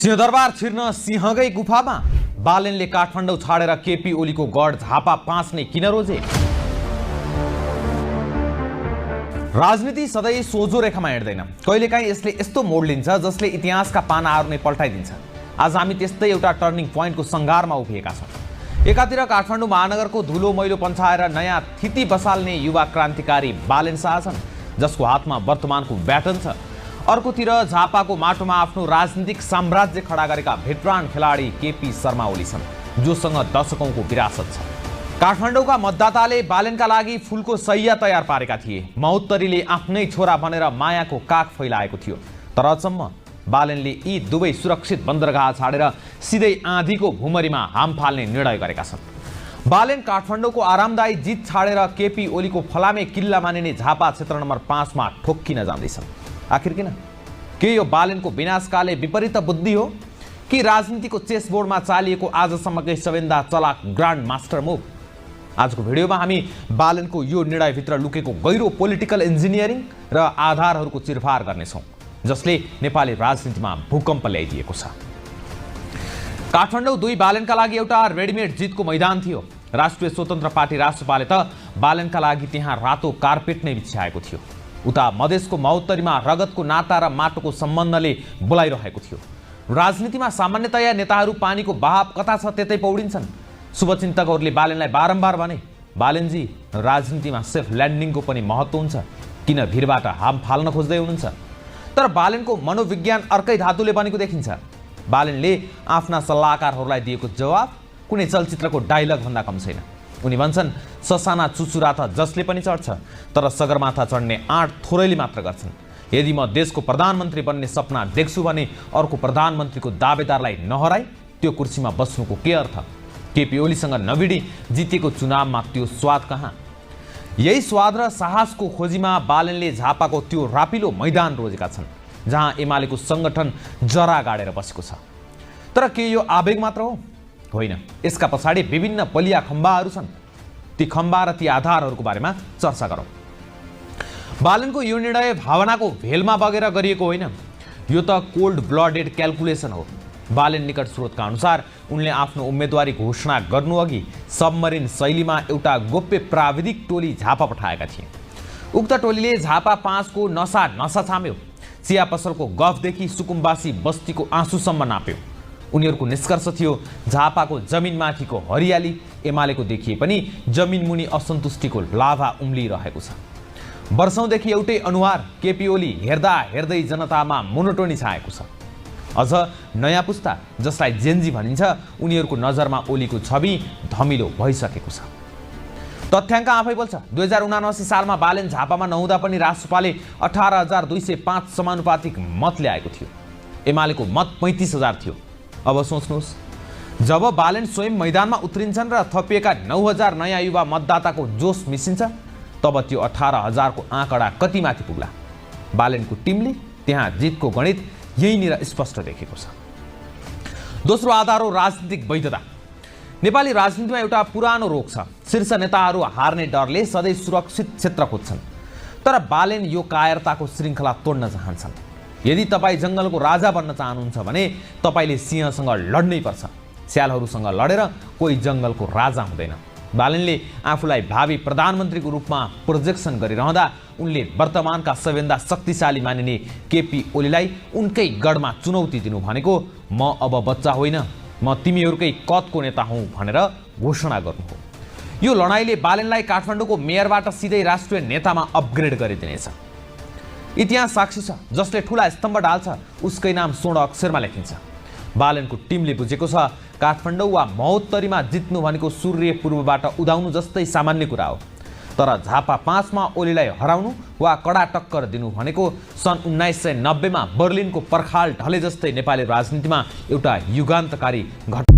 सिंहदरबार छिर्न सिंहकै गुफामा बालेनले काठमाडौँ छाडेर केपी ओलीको गढ झापा 5 नै किन रोजे? राजनीति सधैँ सोझो रेखामा हिँड्दैन। कहिलेकाहीँ यसले यस्तो मोड लिन्छ जसले इतिहासका पानाहरू नै पल्टाइदिन्छ। आज हामी त्यस्तै एउटा टर्निङ पोइन्टको सङ्घारमा उभिएका छौँ। एकातिर काठमाडौँ महानगरको धुलो मैलो पन्छाएर नयाँ थिति बसाल्ने युवा क्रान्तिकारी बालेन शाह छन्, जसको हातमा वर्तमानको ब्याटन छ। अर्कोतिर झापाको माटोमा आफ्नो राजनीतिक साम्राज्य खडा गरेका भेटरान खेलाडी केपी शर्मा ओली छन्, जोसँग दशकौंको विरासत छ। काठमाडौँका मतदाताले बालेनका लागि फुलको सैया तयार पारेका थिए। महोत्तरीले आफ्नै छोरा भनेर मायाको काख फैलाएको थियो। तर अचम्म, बालेनले यी दुवै सुरक्षित बन्दरगाह छाडेर सिधै आँधीको भुमरीमा हाम फाल्ने निर्णय गरेका छन्। बालेन काठमाडौँको आरामदायी जित छाडेर केपी ओलीको फलामे किल्ला मानिने झापा क्षेत्र नम्बर 5 मा ठोक्किन जाँदैछन्। आखिर किन? के यो बालेनको विनाशकाले विपरीत बुद्धि हो कि राजनीतिको चेसबोर्डमा चालिएको आजसम्मकै सबैभन्दा चलाक ग्रान्ड मास्टर मुभ? आजको भिडियोमा हामी बालेनको यो निर्णयभित्र लुकेको गहिरो पोलिटिकल इन्जिनियरिङ र आधारहरूको चिरफार गर्नेछौँ, जसले नेपाली राजनीतिमा भूकम्प ल्याइदिएको छ। काठमाडौँ 2 बालेनका लागि एउटा रेडिमेड जितको मैदान थियो। राष्ट्रिय स्वतन्त्र पार्टी राष्ट्रपाले त बालेनका लागि त्यहाँ रातो कार्पेट नै बिछ्याएको थियो। उता मधेसको महोत्तरीमा रगतको नाता र माटोको सम्बन्धले बोलाइरहेको थियो। राजनीतिमा सामान्यतया नेताहरू पानीको बहाव कता छ त्यतै पौडिन्छन्। शुभचिन्तकहरूले बालेनलाई बारम्बार भने, बालेनजी, राजनीतिमा सेफ ल्यान्डिङको पनि महत्त्व हुन्छ, किन भिरबाट हाम फाल्न खोज्दै हुनुहुन्छ? तर बालेनको मनोविज्ञान अर्कै धातुले बनेको देखिन्छ। बालेनले आफ्ना सल्लाहकारहरूलाई दिएको जवाब कुनै चलचित्रको डायलग भन्दा कम छैन। उनी भन्छन्, ससाना चुचुरा त जसले पनि चढ्छ, तर सगरमाथा चढ्ने आँट थोरैले मात्र गर्छन्। यदि म देशको प्रधानमन्त्री बन्ने सपना देख्छु भने अर्को प्रधानमन्त्रीको दावेदारलाई नहराई त्यो कुर्सीमा बस्नुको के अर्थ? केपी ओलीसँग नभिडी जितेको चुनावमा त्यो स्वाद कहाँ? यही स्वाद र साहसको खोजीमा बालेनले झापाको त्यो रापिलो मैदान रोजेका छन्, जहाँ एमालेको सङ्गठन जरा गाडेर बसेको छ। तर के यो आवेग मात्र हो? होइन, यसका पछाडि विभिन्न बलिया खम्बाहरू छन्। ती खम्बा र ती आधारहरूको बारेमा चर्चा गरौँ। बालेनको यो निर्णय भावनाको भेलमा बगेर गरिएको होइन। यो त कोल्ड ब्लडेड क्याल्कुलेसन हो। बालेन निकट स्रोतका अनुसार उनले आफ्नो उम्मेदवारी घोषणा गर्नुअघि सबमरिन शैलीमा एउटा गोप्य प्राविधिक टोली झापा पठाएका थिए। उक्त टोलीले झापा 5 को नसा छाम्यो। चिया पसलको गफदेखि सुकुम्बासी बस्तीको आँसुसम्म नाप्यो। उनीहरूको निष्कर्ष थियो, झापाको जमिनमाथिको हरियाली एमालेको देखिए पनि जमिन मुनि असन्तुष्टिको लाभा उम्लिरहेको छ। वर्षौंदेखि एउटै अनुहार केपी ओली हेर्दा हेर्दै जनतामा मोनोटोनी छाएको छ। अझ नयाँ पुस्ता, जसलाई जेन्जी भनिन्छ, उनीहरूको नजरमा ओलीको छवि धमिलो भइसकेको छ। तथ्याङ्क आफै बोल्छ। 2079 सालमा बालेन झापामा नहुँदा पनि राष्ट्रपाले 18,205 समानुपातिक मत ल्याएको थियो। एमालेको मत 35,000 थियो। अब सोच्नुहोस्, जब बालेन स्वयं मैदानमा उत्रिन्छन् र थपिएका 9,000 नयाँ युवा मतदाताको जोस मिसिन्छ, तब त्यो 18,000 को आँकडा कतिमाथि पुग्ला? बालेनको टिमले त्यहाँ जितको गणित यहीँनिर स्पष्ट देखेको छ। दोस्रो आधार हो राजनीतिक वैधता। नेपाली राजनीतिमा एउटा पुरानो रोग छ। शीर्ष नेताहरू हार्ने डरले सधैँ सुरक्षित क्षेत्र खोज्छन्। तर बालेन यो कायरताको श्रृङ्खला तोड्न चाहन्छन्। यदि तपाईँ जङ्गलको राजा बन्न चाहनुहुन्छ भने तपाईँले सिंहसँग लड्नै पर्छ। स्यालहरूसँग लडेर कोही जङ्गलको राजा हुँदैन। बालेनले आफूलाई भावी प्रधानमन्त्रीको रूपमा प्रोजेक्सन गरिरहँदा उनले वर्तमानका सबैभन्दा शक्तिशाली मानिने केपी ओलीलाई उनकै गढमा चुनौती दिनु भनेको म अब बच्चा होइन, म तिमीहरूकै कदको नेता हुँ भनेर घोषणा गर्नु हो। यो लडाइँले बालेनलाई काठमाडौँको मेयरबाट सिधै राष्ट्रिय नेतामा अपग्रेड गरिदिनेछ। इतिहास साक्षी छ, जसले ठुला स्तम्भ ढाल्छ उसकै नाम स्वर्ण अक्षरमा लेखिन्छ। बालेनको टिमले बुझेको छ, काठमाडौँ वा महोत्तरीमा जित्नु भनेको सूर्य पूर्वबाट उदाउनु जस्तै सामान्य कुरा हो। तर झापा 5 मा ओलीलाई हराउनु वा कडा टक्कर दिनु भनेको सन् 1990 मा बर्लिनको पर्खाल ढले जस्तै नेपाली राजनीतिमा एउटा युगान्तकारी घटना